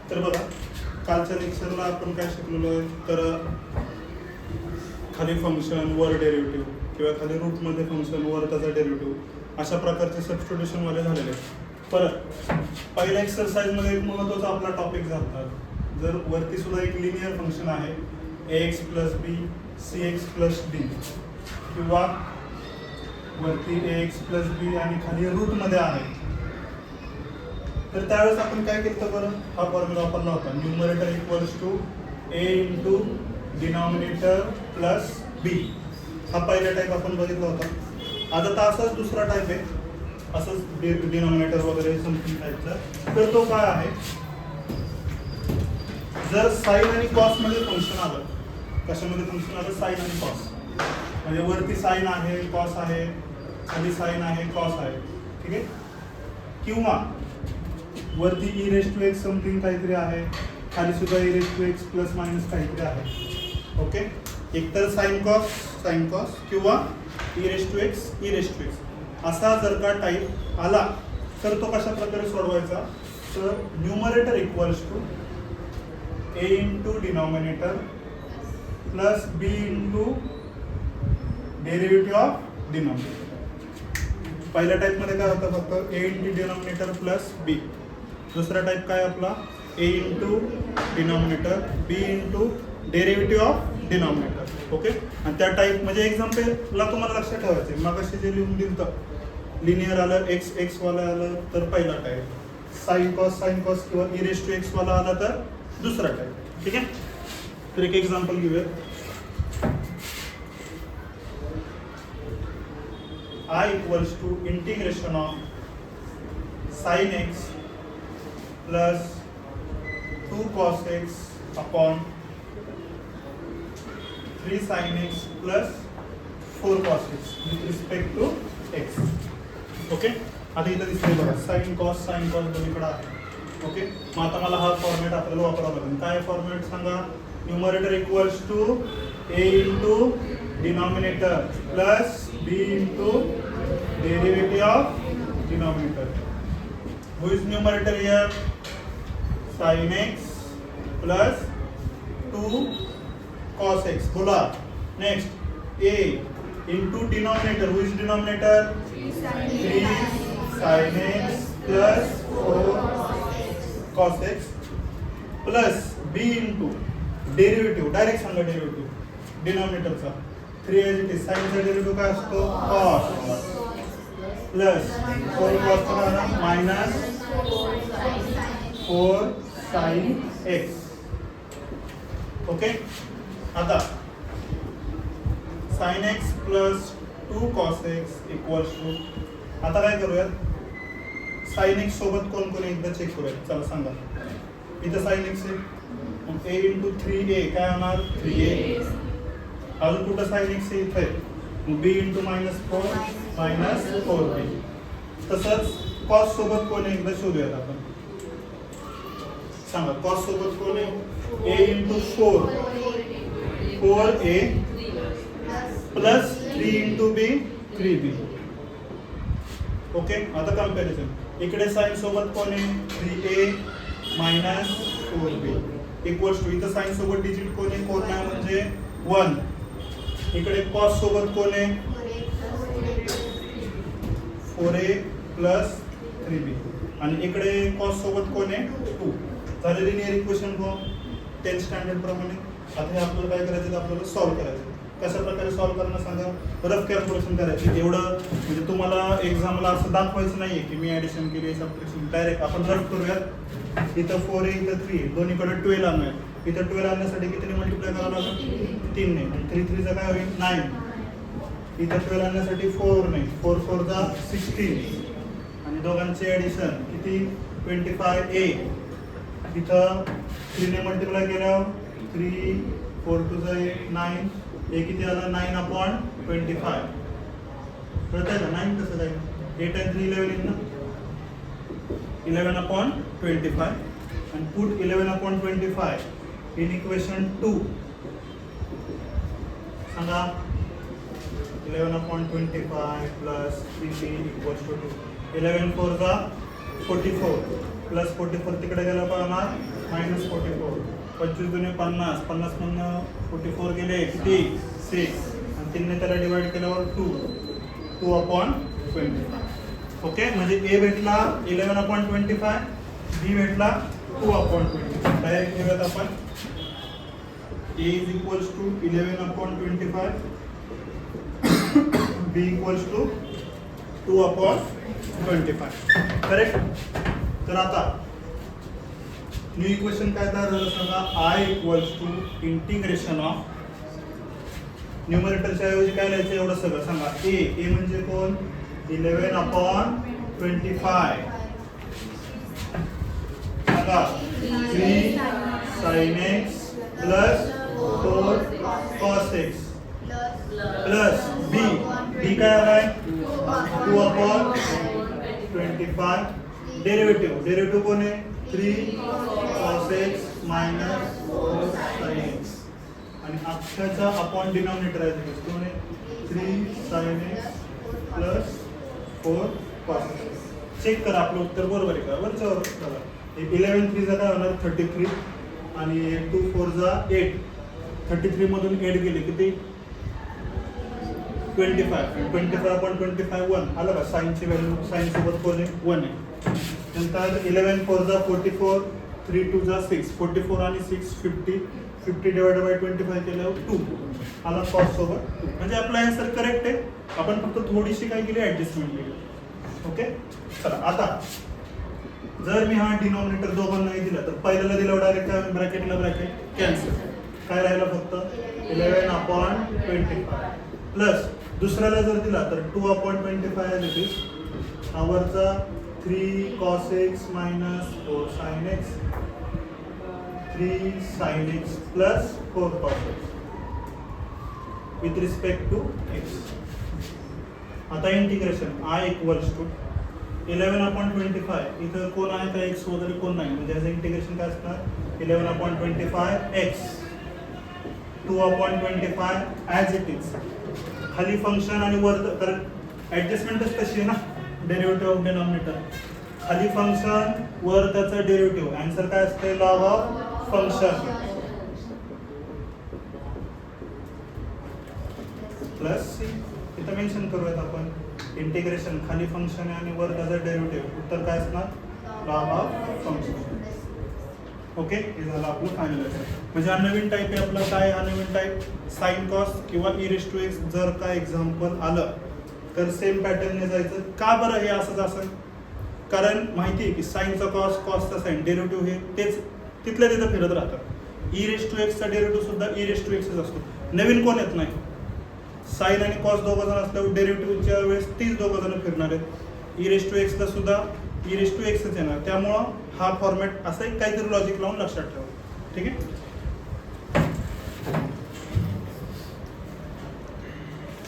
तर बघा, कालच्या लेक्चरला आपण काय शिकलेलो आहे, तर खाली फंक्शन वर डेरिव्हेटिव्ह किंवा खाली रूटमध्ये फंक्शन वर त्याचा डेरिव्हेटिव्ह अशा प्रकारचे सबस्टिट्यूशनवाले झालेले आहेत. परत पहिल्या एक्सरसाइजमध्ये एक महत्त्वाचा आपला टॉपिक झाला, जर वरती सुद्धा एक लिनियर फंक्शन आहे ax plus b c x plus d, किंवा वरती ax प्लस बी आणि खाली रूटमध्ये आहे, तर त्यावेळेस आपण काय केलं बरं, हा फॉर्म्युला वापरला होता, numerator equals to a into denominator plus B. हा पहिला टाईप आपण बघितला होता. आता तर असाच दुसरा टाईप आहे, असंच डिनॉमिनेटर वगैरे समथिंग टाईपचा. तर तो काय आहे, जर साइन आणि कॉस मध्ये फंक्शन आलं, कशामध्ये फंक्शन आलं, साइन आणि कॉस, म्हणजे वरती साइन आहे कॉस आहे, खाली साइन आहे कॉस आहे, ठीक आहे, किंवा वरती e raise to x something काहीतरी आहे, खाली सुद्धा e raise to x plus minus काहीतरी आहे. ओके, एकतर साइन कॉस किंवा ई रेस टू एक्स असा जर का टाईप आला तर तो कशा प्रकारे सोडवायचा, तर numerator equals to A into denominator plus B into derivative of denominator. पहिल्या टाईपमध्ये काय होतं, फक्त A into denominator plus B. दुसरा टाईप काय आपला, A into denominator B into derivative of denominator. Okay, आणि त्या टाईप म्हणजे एक्झाम्पलला तुम्हाला लक्षात ठेवायचं आहे, मग असे जे लिहून दिलं तर लिनियर आलं, एक्स वाला आलं तर पहिला टाईप, साइन कॉस किंवा ई रेस टू एक्स वाला आला तर दुसरा टाईप. ठीक आहे, तर एक एक्झाम्पल घेऊया. I equals to integration of sin x plus 2 cos x upon 3 sin x plus 4 cos x with respect to x. Okay, आता इथं दिसतंय बघा, साइन कॉस दोन्हीकडे आहे. ओके, मग आता मला हा फॉर्मॅट आपल्याला वापरावा लागेल. काय फॉर्मॅट सांगा, numerator equals to a into denominator plus b into derivative of denominator. Who is numerator here? Sin x plus 2 cos x. बोला. Next, a into denominator. Who is denominator? 3 sin x plus 4 cos x plus b into derivative. Direct सांगा derivative. Denominator चा 3 as it is. Sin चा derivative काय असतो? cos plus 4 cos minus 4 sin x. Okay, आता sin x plus 2 cos x equals to, आता काय करूयात, sin x सोबत कोण कोण एकदा चेक करूयात. चला सांगा, इथं sin x आहे, मग a इंटू 3a काय होणार, 3a. अजून कुठं sin x आहे, इथे b into minus 4 minus 4b. तसंच कॉस सोबत कोण आहे एकदा शोधूयात आपण. सांगा, कॉस सोबत कोण आहे, a into 4a plus 3 into b 3b. Okay, आता कम्पॅरिझन, इकडे साइन सोबत कोण आहे, 3a minus 4b equals to, इथं साइन सोबत डिजिट कोण आहे, 4 नाही म्हणजे 1. इकडे कॉस सोबत कोण आहे, 4a प्लस 3b, आणि इकडे कॉस सोबत कोण आहे, 2. झाले linear equation form 10th standard प्रमाणे. आता हे आपल्याला काय करायचं, आपल्याला सॉल्व्ह करायचं. कशा प्रकारे सॉल्व्ह करणं सांगा, रफ कॅल्क्युलेशन करायची. एवढं म्हणजे तुम्हाला एक्झामला असं दाखवायचं नाहीये की मी ऍडिशन केली, सबट्रॅक्शन, डायरेक्ट आपण रफ करूयात. इथं 4a इथं 3, दोन्हीकडे 12 आणूया. इथं 12 आणण्यासाठी कितीने मल्टिप्लाय करावं लागेल, 3 ने. 3 3 चा काय होईल, 9. इथं 12 आणण्यासाठी 4 ने, 4 4 चा 16, आणि दोघांचे ऍडिशन किती, 25a. इथं 3 ने मल्टिप्लाय केल्यावर 3 4 2 चा 9, हे किती आलं, 9/25. कळतंय का, 9 कसं काय, 8 and 3 11 ना, 11/25, and put 11/25 in equation 2. सांगा, 11/25 plus 3b equals to 2. 11 4 जा 44, प्लस 44 तिकडे गेला पाहणार -44. 25 दुने 50, 50 मधनं 44 गेले किती 6 आणि 3 ने त्याला डिवाइड केल्यावर 2/25. ओके, म्हणजे ए भेटला 11/25, बी भेटला 2/25. डायरेक्ट घेऊयात आपण. A is equals to 11/25, B equals to 2/25. Correct. तर आता न्यू इक्वेशन काय तयार झालं सांगा. I equals to integration of न्यूमरेटरच्या ऐवजी काय लिहायचं एवढं सगळं सांगा. ए म्हणजे कोण 11/25 सांगा 3 sin x plus 4 cos x plus B काय आलाय 2/25. डेरिव्हेटिव्ह कोण आहे 3 cos x minus 4 sin x आणि अक्षराचा अपॉन डिनॉमिनेटर आहे तो 3 sin x plus 4 cos x. Check करा आपलं उत्तर बरोबर आहे का. वरच्यावर बघा 11 3 चा काय होणार 33 आणि 2 4 जा 8. 33 मधून 8 गेले किती 25. 25/25 1 आलं का. साइनची व्हॅल्यू साइन सोबत कोण आहे 1 आहे. नंतर 11 4 जा 44, 3 2 जा 6, 44 आणि 6 50. 50 डिवाइडेड बाय 25 केल्यावर 2 आला कॉस सोबत 2. म्हणजे आपला आन्सर करेक्ट आहे. आपण फक्त थोडीशी काय केली ऍडजस्टमेंट केली. ओके, चला आता जर मी हा डिनॉमिनेटर दोघांनाही दिला तर पहिल्याला दिल्यावर डायरेक्ट काय ब्रॅकेटला ब्रॅकेट कॅन्सल. काय राहिलं फक्त 11/25 प्लस दुसऱ्याला जर दिला तर 2/25 आहे दिस आवरचा 3 cos x minus 4 sin x 3 sin x plus 4 cos x with respect to x. आता इंटिग्रेशन I equals to 11/25 इथं कोण आहे का x वगैरे कोण नाही म्हणजे याचं इंटिग्रेशन काय असणार 11/25 x 2/25 ॲज इट इज. खाली फंक्शन आणि वर तर ऍडजस्टमेंटच कशी आहे ना डेरिव्हेटिव्ह ऑफ डिनॉमिनेटर. खाली फंक्शन वर त्याचं डेरिव्हेटिव्ह. आन्सर काय असते लॉग ऑफ फंक्शन प्लस इथं मेन्शन करूयात आपण इंटिग्रेशन खाली फंक्शन आणि वर त्याचं डेरिव्हेटिव्ह. उत्तर काय असणार लॉग ऑफ फंक्शन. ओके, हे झालं आपलं फायनल. म्हणजे हा नवीन टाईप आहे आपला. काय हा नवीन टाईप साइन कॉस किंवा e⁻x. जर काय एक्झाम्पल आलं तर सेम पॅटर्नने जायचं. का बरं हे असंच असेल कारण माहिती आहे की साइनचा कॉस कॉसचा साइन डेरिव्हेटिव्ह हे तेच तिथल्या तिथं फिरत राहतात. e⁻x चा डेरिव्हेटिव्ह सुद्धा e⁻x असतो. नवीन कोण येत नाही. साइन आणि कॉस दोघं जण असल्यावर डेरिव्हेटिव्हच्या वेळेस तीच दोघं जण फिरणार आहेत. e⁻x ला सुद्धा e⁻x येणार. त्यामुळं हा फॉर्मॅट असं काहीतरी लॉजिक लावून लक्षात ठेवा. ठीक आहे.